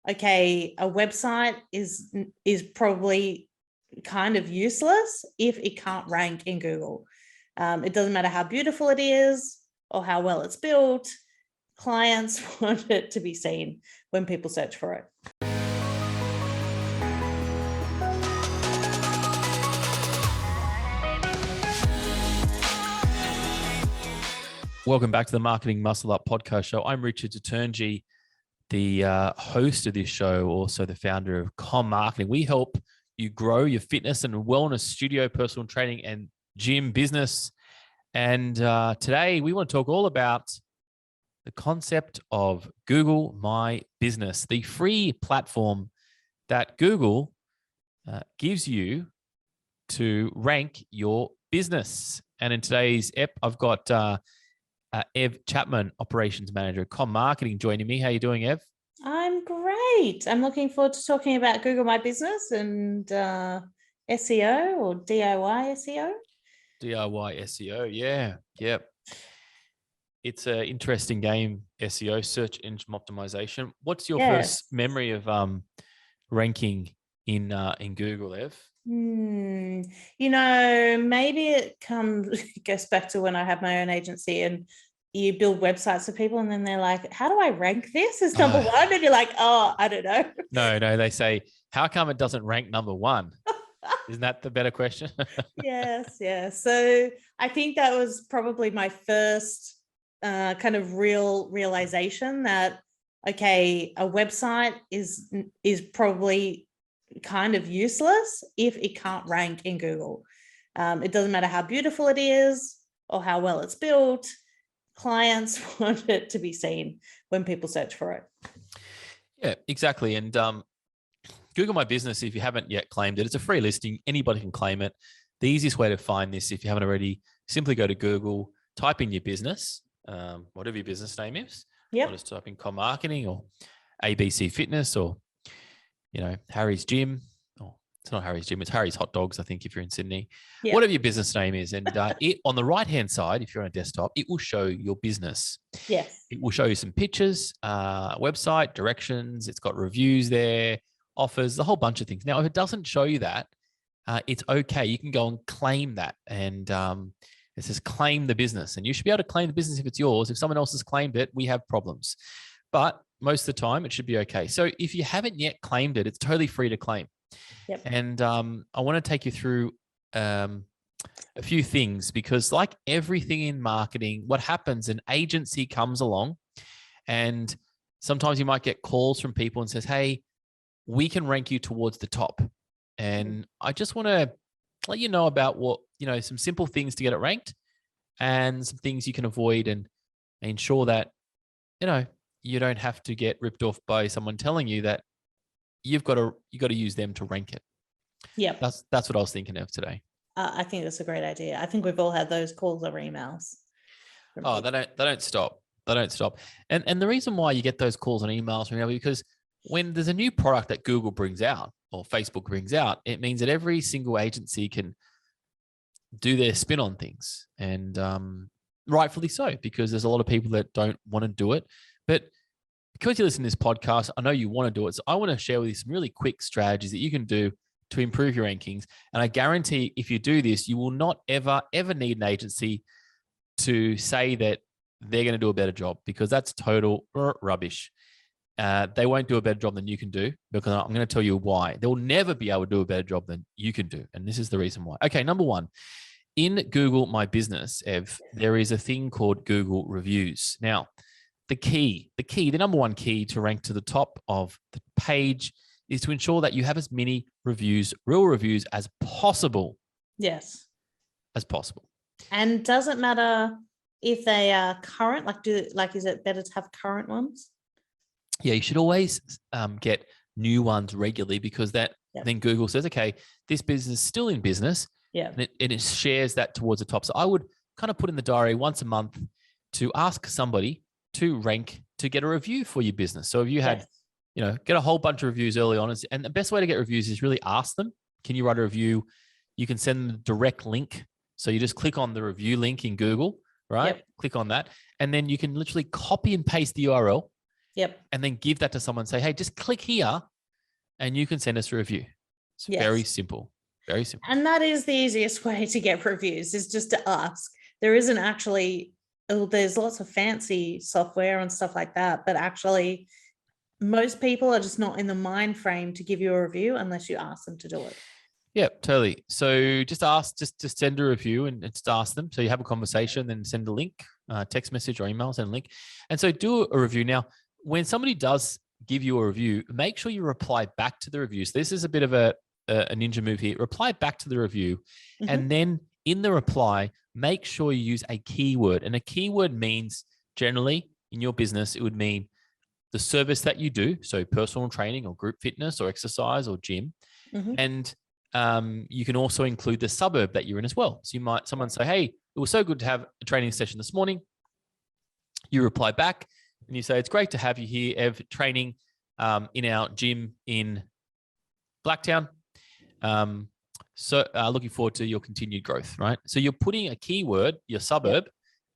okay, a website is probably kind of useless if it can't rank in Google. It doesn't matter how beautiful it is or how well it's built. Clients want it to be seen when people search for it. Welcome back to the Marketing Muscle Up podcast show. I'm Richard Turnji, the host of this show, also the founder of Com Marketing. We help you grow your fitness and wellness studio, personal training, and gym business. And today we want to talk all about the concept of Google My Business, the free platform that Google gives you to rank your business. And in today's ep, I've got Ev Chapman, Operations Manager at Com Marketing, joining me. How are you doing, Ev? I'm great. I'm looking forward to talking about Google My Business and SEO or DIY SEO. DIY SEO, yeah. Yep. It's an interesting game, SEO, search engine optimization. What's your first memory of ranking in Google, Ev? Maybe it goes back to when I had my own agency and you build websites for people and then they're like, how do I rank this as number one? And you're like, oh, I don't know. No, they say, how come it doesn't rank number one? Isn't that the better question? Yes. So I think that was probably my first kind of realization that, okay, a website is probably kind of useless if it can't rank in Google. It doesn't matter how beautiful it is or how well it's built. Clients want it to be seen when people search for it. Yeah, exactly. And Google My Business, if you haven't yet claimed it, it's a free listing. Anybody can claim it. The easiest way to find this, if you haven't already, simply go to Google, type in your business, whatever your business name is. Yep. Or just type in Com Marketing or ABC Fitness or Harry's Gym. Oh, it's not Harry's Gym. It's Harry's Hot Dogs, I think, if you're in Sydney. Yep. Whatever your business name is. And it on the right-hand side, if you're on a desktop, it will show your business. Yes. It will show you some pictures, website, directions. It's got reviews there, offers, a whole bunch of things. Now, if it doesn't show you that, it's okay. You can go and claim that. And it says claim the business. And you should be able to claim the business if it's yours. If someone else has claimed it, we have problems. But most of the time, it should be okay. So if you haven't yet claimed it, it's totally free to claim. Yep. And I want to take you through a few things because like everything in marketing, what happens, an agency comes along and sometimes you might get calls from people and says, hey, we can rank you towards the top. And I just want to let you know about what, some simple things to get it ranked and some things you can avoid and ensure that, you don't have to get ripped off by someone telling you that you got to use them to rank it. Yeah, that's what I was thinking of today. I think that's a great idea. I think we've all had those calls or emails. Oh, they don't stop. They don't stop. And the reason why you get those calls and emails from because when there's a new product that Google brings out or Facebook brings out, it means that every single agency can do their spin on things, and rightfully so, because there's a lot of people that don't want to do it. But because you listen to this podcast, I know you want to do it. So I want to share with you some really quick strategies that you can do to improve your rankings. And I guarantee if you do this, you will not ever need an agency to say that they're going to do a better job, because that's total rubbish. They won't do a better job than you can do, because I'm going to tell you why. They'll never be able to do a better job than you can do. And this is the reason why. Okay, number one, in Google My Business, Ev, there is a thing called Google Reviews. Now, the number one key to rank to the top of the page is to ensure that you have as many real reviews as possible. Yes. As possible. And does it matter if they are current? Is it better to have current ones? Yeah, you should always get new ones regularly, because then Google says, okay, this business is still in business. Yeah. And it shares that towards the top. So I would kind of put in the diary once a month to ask somebody to rank to get a review for your business. So if you had, get a whole bunch of reviews early on, and the best way to get reviews is really ask them, can you write a review? You can send them a direct link. So you just click on the review link in Google, right? Yep. Click on that. And then you can literally copy and paste the URL Yep. and then give that to someone and say, hey, just click here and you can send us a review. It's very simple. Very simple. And that is the easiest way to get reviews, is just to ask. There isn't actually, there's lots of fancy software and stuff like that, but actually most people are just not in the mind frame to give you a review unless you ask them to do it. Yeah, totally. So just send a review and just ask them. So you have a conversation, then send a link, text message or email, send a link. And so do a review. Now, when somebody does give you a review, make sure you reply back to the reviews. This is a bit of a ninja move here. Reply back to the review. And then in the reply, make sure you use a keyword. And a keyword means, generally in your business, it would mean the service that you do. So personal training or group fitness or exercise or gym. And you can also include the suburb that you're in as well. So someone say, hey, it was so good to have a training session this morning. You reply back and you say, it's great to have you here, Ev, training in our gym in Blacktown. So looking forward to your continued growth, right? So you're putting a keyword, your suburb,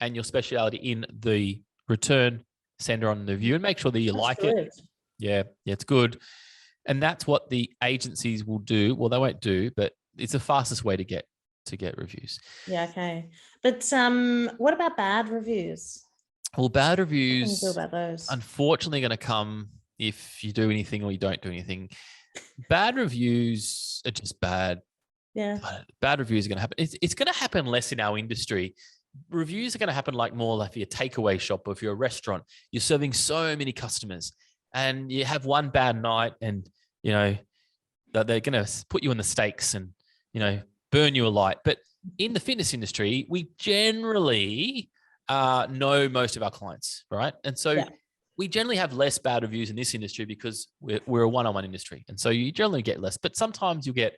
and your speciality in the return sender on the review, and make sure that you like it. Yeah, it's good. And that's what the agencies will do. Well, they won't do, but it's the fastest way to get reviews. Yeah, okay. But what about bad reviews? Well, bad reviews, what can you do about those? Unfortunately, going to come if you do anything or you don't do anything. Bad reviews are just bad. Yeah. Bad reviews are going to happen. It's going to happen less in our industry. Reviews are going to happen more like if you're a takeaway shop or if you're a restaurant. You're serving so many customers and you have one bad night and, that they're going to put you in the stakes and, burn you alight. But in the fitness industry, we generally know most of our clients, right? And so we generally have less bad reviews in this industry because we're a one-on-one industry. And so you generally get less, but sometimes you get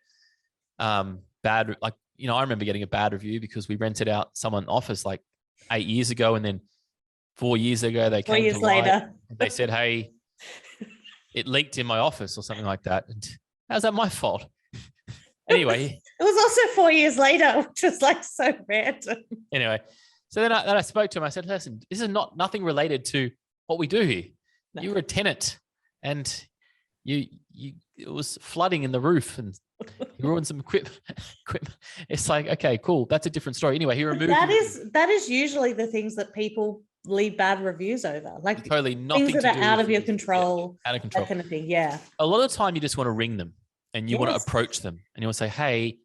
bad, like, I remember getting a bad review because we rented out someone's office like 8 years ago. And then 4 years ago, they came 4 years later. They said, hey, it leaked in my office or something like that. And how's that my fault? Anyway. It was also 4 years later, which was like so random. Anyway. So then I spoke to him. I said, listen, this is nothing related to what we do here. No. You were a tenant and it was flooding in the roof and you ruined some equipment. It's like, okay, cool. That's a different story. Anyway, he removed that is usually the things that people leave bad reviews over. Like totally nothing things that are out of your control. Out of control. That kind of thing. Yeah. A lot of the time you just want to ring them and you want to approach them and you want to say, hey,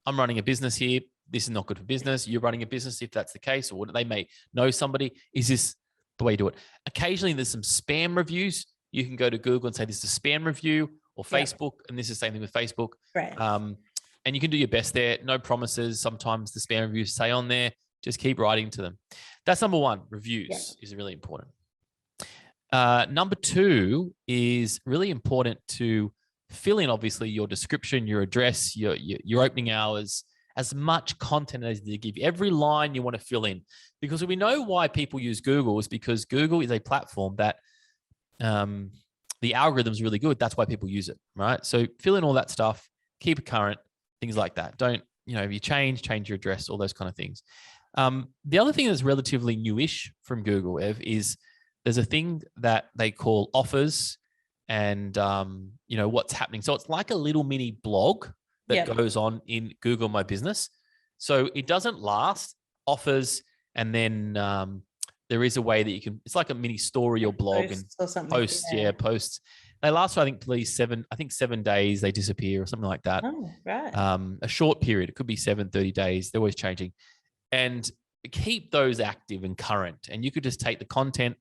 I'm running a business here. This is not good for business. You're running a business if that's the case, or they may know somebody. Is this the way you do it? Occasionally there's some spam reviews. You can go to Google and say this is a spam review, or Facebook, and this is the same thing with Facebook. Right. And you can do your best there. No promises. Sometimes the spam reviews say on there. Just keep writing to them. That's number one. Reviews is really important. Number two is really important to fill in, obviously, your description, your address, your opening hours, as much content as they give you. Every line you want to fill in, because we know why people use Google is because Google is a platform that the algorithm is really good. That's why people use it, right? So fill in all that stuff, keep it current, things like that. Don't, if you change your address, all those kind of things. The other thing that's relatively newish from Google, Ev, is there's a thing that they call offers and, what's happening. So it's like a little mini blog that goes on in Google My Business. So it doesn't last, offers, and then there is a way that you can, it's like a mini story or blog and posts. Yeah, posts. They last for, I think, 7 days, they disappear or something like that. Oh, right. A short period. It could be 30 days. They're always changing. And keep those active and current. And you could just take the content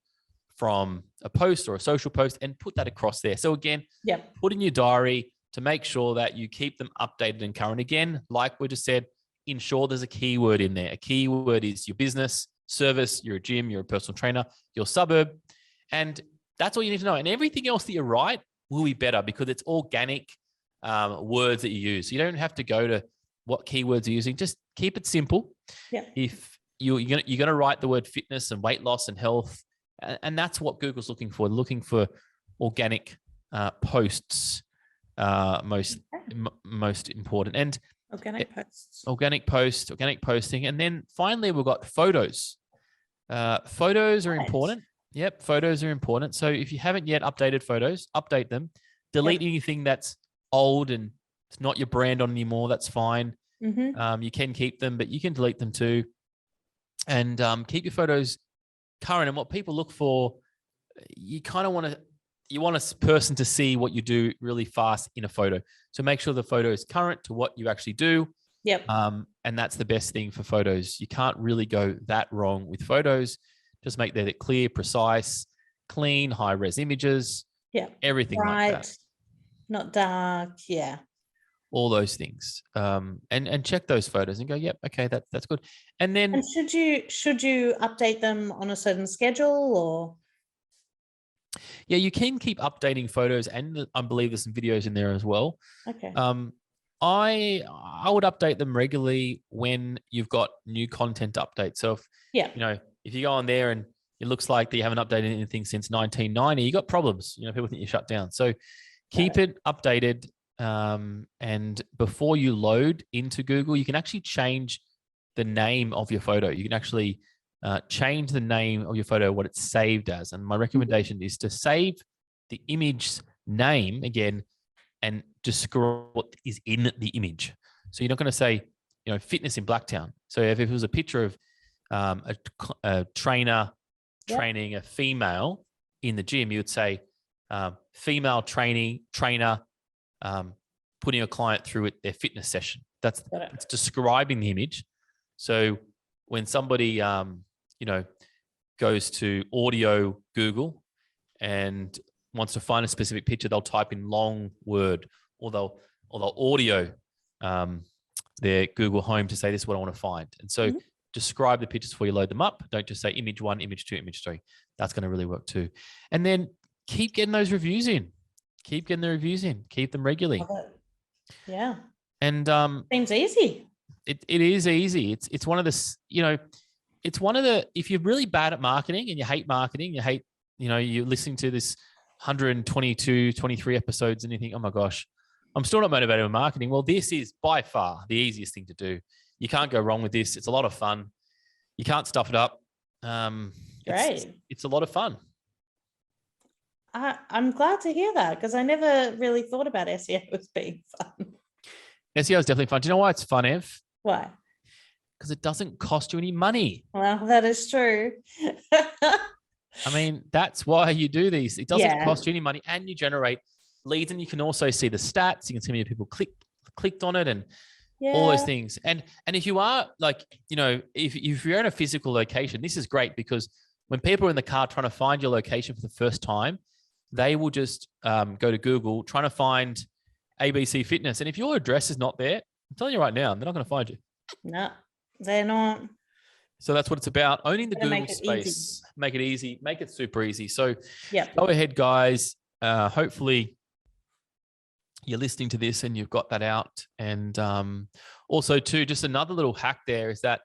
from a post or a social post and put that across there. So again, put in your diary to make sure that you keep them updated and current. Again, like we just said, ensure there's a keyword in there. A keyword is your business, service, you're a gym, you're a personal trainer, your suburb. And that's all you need to know. And everything else that you write will be better because it's organic words that you use. So you don't have to go to what keywords you're using. Just keep it simple. Yeah. If you're going to write the word fitness and weight loss and health, and that's what Google's looking for. They're looking for organic posts. Most important, and organic posts, organic posting. And then finally we've got photos. Photos are important. Yep, photos are important. So if you haven't yet updated photos, update them. Delete anything that's old and it's not your brand on anymore. That's fine. You can keep them, but you can delete them too. And keep your photos current. And what people look for, you kind of want a person to see what you do really fast in a photo. So make sure the photo is current to what you actually do. Yep. And that's the best thing for photos. You can't really go that wrong with photos. Just make that clear, precise, clean, high-res images. Yeah. Everything like that. Not dark. Yeah. All those things. And check those photos and go, yep, okay, that's good. And then should you update them on a certain schedule or? Yeah, you can keep updating photos, and I believe there's some videos in there as well. Okay. I would update them regularly when you've got new content updates. So if you go on there and it looks like that you haven't updated anything since 1990, you got problems. People think you shut down. So keep it updated. And before you load into Google, you can actually change the name of your photo. You can actually change the name of your photo, what it's saved as. And my recommendation is to save the image name again and describe what is in the image. So you're not going to say, fitness in Blacktown. So if it was a picture of a trainer training a female in the gym, you would say female trainer putting a client through their fitness session. That's describing the image. So when somebody goes to audio Google and wants to find a specific picture, they'll type in long word, or they'll audio their Google Home to say, this is what I want to find. And so describe the pictures before you load them up. Don't just say image 1, image 2, image 3. That's going to really work too. And then keep getting those reviews in. Keep getting the reviews in. Keep them regularly. Yeah. And seems easy. It is easy. It's one of the, it's one of the, if you're really bad at marketing and you hate marketing, you're listening to this 122, 23 episodes and you think, oh my gosh, I'm still not motivated with marketing. Well, this is by far the easiest thing to do. You can't go wrong with this. It's a lot of fun. You can't stuff it up. Great. It's a lot of fun. I'm glad to hear that, because I never really thought about SEO as being fun. SEO is definitely fun. Do you know why it's fun, Ev? Why? Because it doesn't cost you any money. Well, that is true. I mean, that's why you do these. It doesn't cost you any money, and you generate leads, and you can also see the stats. You can see how many people clicked on it and all those things. And if you are if you're in a physical location, this is great, because when people are in the car trying to find your location for the first time, they will just go to Google trying to find ABC Fitness. And if your address is not there, I'm telling you right now, they're not going to find you. No, they're not. So that's what it's about. Owning the Google space. Easy. Make it easy. Make it super easy. So go ahead, guys. Hopefully you're listening to this and you've got that out. And also too, just another little hack there is that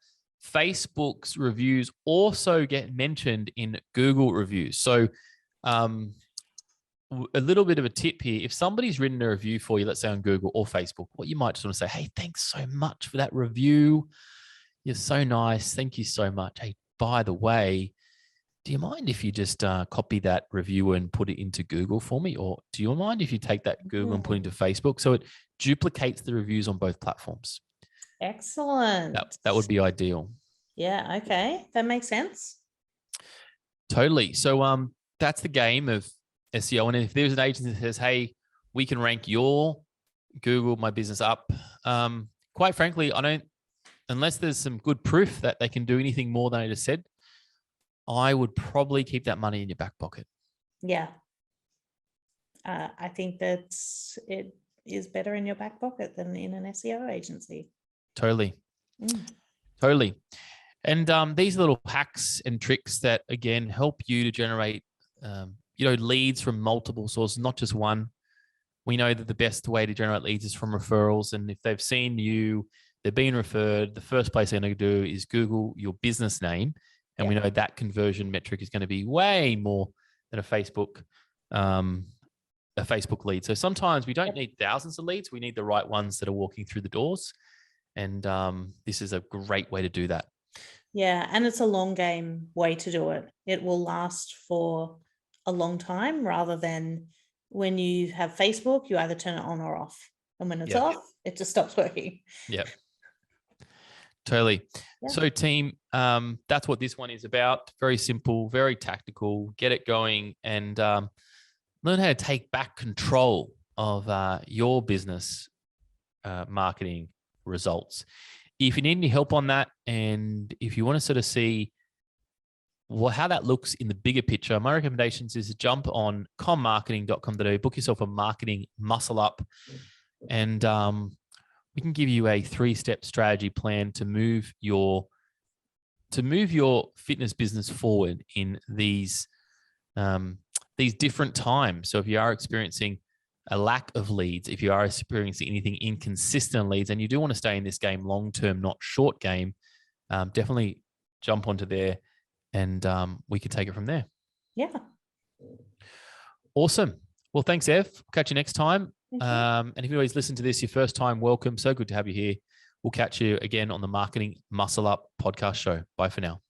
Facebook's reviews also get mentioned in Google reviews. So a little bit of a tip here. If somebody's written a review for you, let's say on Google or Facebook, what you might just want to say, hey, thanks so much for that review. You're so nice. Thank you so much. Hey, by the way, do you mind if you just copy that review and put it into Google for me? Or do you mind if you take that Google and put it into Facebook? So it duplicates the reviews on both platforms. Excellent. That would be ideal. Yeah. Okay. That makes sense. Totally. So that's the game of SEO. And if there's an agency that says, hey, we can rank your Google My Business up, quite frankly, unless there's some good proof that they can do anything more than I just said, I would probably keep that money in your back pocket. Yeah. I think that it is better in your back pocket than in an SEO agency. Totally. Totally. And these are little hacks and tricks that, again, help you to generate, leads from multiple sources, not just one. We know that the best way to generate leads is from referrals. And if they've seen you, they're being referred, the first place they're going to do is Google your business name. And we know that conversion metric is going to be way more than a Facebook lead. So sometimes we don't need thousands of leads. We need the right ones that are walking through the doors. And this is a great way to do that. Yeah, and it's a long game way to do it. It will last for a long time rather than when you have Facebook, you either turn it on or off. And when it's Yeah. off, it just stops working. Yeah. Totally. Yeah. So team, that's what this one is about. Very simple, very tactical. Get it going and learn how to take back control of your business marketing results. If you need any help on that, and if you want to sort of see how that looks in the bigger picture, my recommendations is to jump on commarketing.com.au, book yourself a marketing muscle up, and we can give you a 3-step strategy plan to move your fitness business forward in these different times. So if you are experiencing a lack of leads, if you are experiencing anything inconsistent leads, and you do want to stay in this game long-term, not short game, definitely jump onto there and we can take it from there. Yeah. Awesome. Well, thanks, Ev. We'll catch you next time. Thank you. And if anybody's listened to this your first time, welcome. So good to have you here. We'll catch you again on the Marketing Muscle Up podcast show. Bye for now.